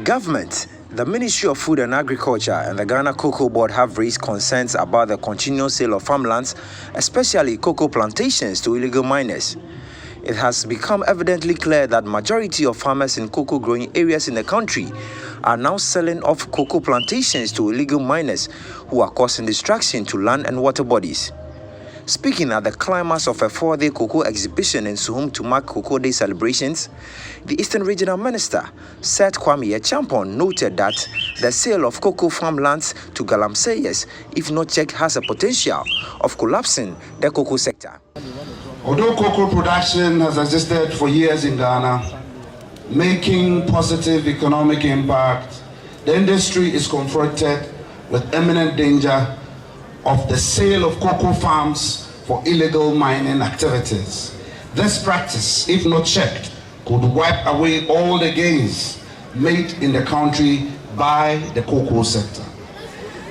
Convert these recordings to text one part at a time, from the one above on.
Government, the Ministry of Food and Agriculture and the Ghana Cocoa Board have raised concerns about the continuous sale of farmlands, especially cocoa plantations, to illegal miners. It has become evidently clear that majority of farmers in cocoa growing areas in the country are now selling off cocoa plantations to illegal miners who are causing destruction to land and water bodies. Speaking at the climax of a 4-day cocoa exhibition in Suhum to mark Cocoa Day celebrations, the Eastern Regional Minister, Seth Kwame Echampong, noted that the sale of cocoa farmlands to galamseyers, if not checked, has a potential of collapsing the cocoa sector. Although cocoa production has existed for years in Ghana, making positive economic impact, the industry is confronted with imminent danger of the sale of cocoa farms for illegal mining activities. This practice, if not checked, could wipe away all the gains made in the country by the cocoa sector.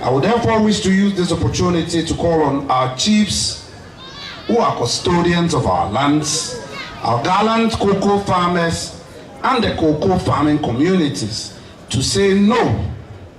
I would therefore wish to use this opportunity to call on our chiefs, who are custodians of our lands, our gallant cocoa farmers, and the cocoa farming communities to say no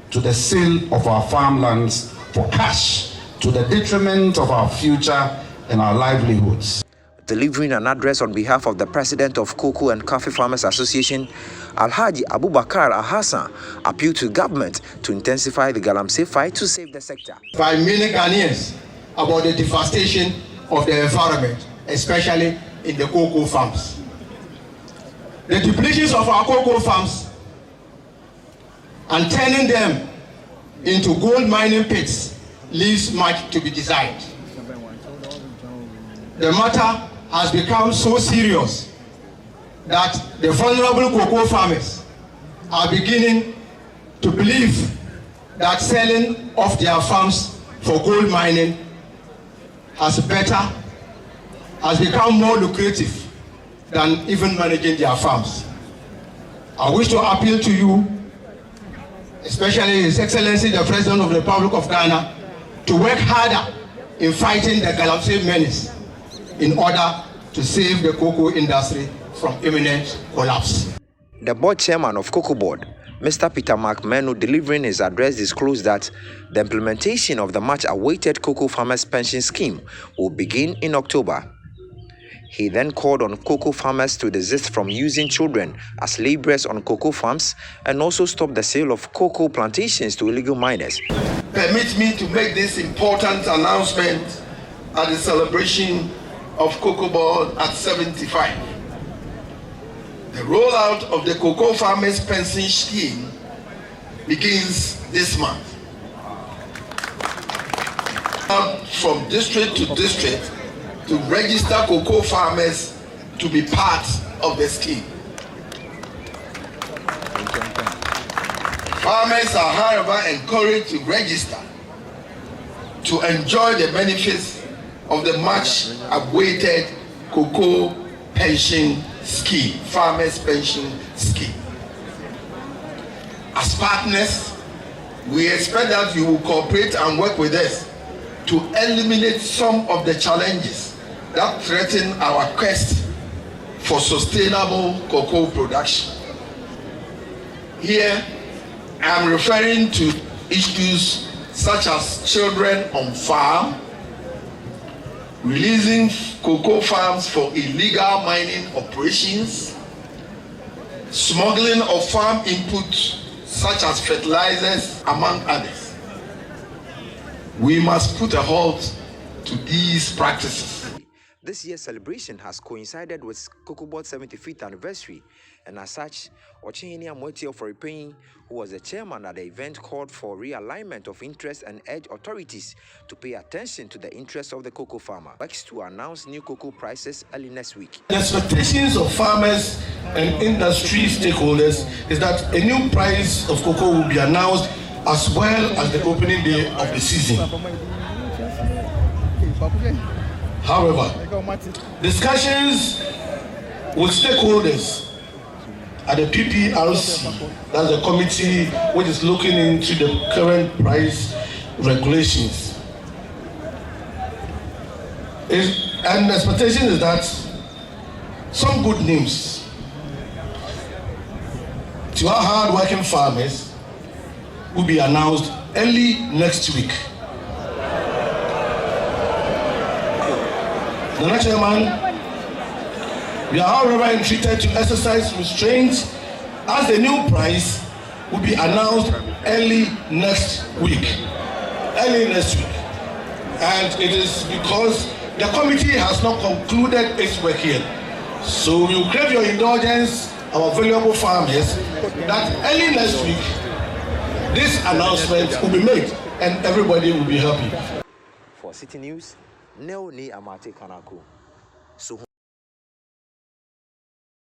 to the sale of our farmlands for cash, to the detriment of our future and our livelihoods. Delivering an address on behalf of the President of Cocoa and Coffee Farmers Association, Alhaji Abubakar Al-Hassan, appealed to government to intensify the galamsey fight to save the sector. By many Ghanaians about the devastation of the environment, especially in the cocoa farms. The depletions of our cocoa farms and turning them into gold mining pits leaves much to be desired. The matter has become so serious that the vulnerable cocoa farmers are beginning to believe that selling off their farms for gold mining has become more lucrative than even managing their farms. I wish to appeal to you, especially His Excellency the President of the Republic of Ghana, to work harder in fighting the galamsey menace in order to save the cocoa industry from imminent collapse. The board chairman of Cocoa Board, Mr. Peter McMenu, delivering his address, disclosed that the implementation of the much-awaited Cocoa Farmers Pension Scheme will begin in October. He then called on cocoa farmers to desist from using children as laborers on cocoa farms and also stop the sale of cocoa plantations to illegal miners. Permit me to make this important announcement at the celebration of Cocoa Board at 75. The rollout of the Cocoa Farmers Pension Scheme begins this month. From district to district to register cocoa farmers to be part of the scheme. Farmers are, however, encouraged to register to enjoy the benefits of the much-awaited Cocoa Pension Scheme, Farmers Pension Scheme. As partners, we expect that you will cooperate and work with us to eliminate some of the challenges that threaten our quest for sustainable cocoa production. Here, I am referring to issues such as children on farm, releasing cocoa farms for illegal mining operations, smuggling of farm inputs such as fertilizers, among others. We must put a halt to these practices. This year's celebration has coincided with Cocoa Board's 75th anniversary, and as such, Ochinyini Amweti of Oripin, who was the chairman at the event, called for realignment of interests and urged authorities to pay attention to the interests of the cocoa farmer. Works to announce new cocoa prices early next week. The expectations of farmers and industry stakeholders is that a new price of cocoa will be announced as well as the opening day of the season. However, discussions with stakeholders at the PPRC, that's the committee which is looking into the current price regulations, and the expectation is that some good news to our hard-working farmers will be announced early next week. Nana Chairman, we are however entreated to exercise restraints as the new price will be announced early next week. And it is because the committee has not concluded its work yet. So we will crave your indulgence, our valuable farmers, that early next week, this announcement will be made and everybody will be happy. For Citi News, Neo Ni Amate Kanako. So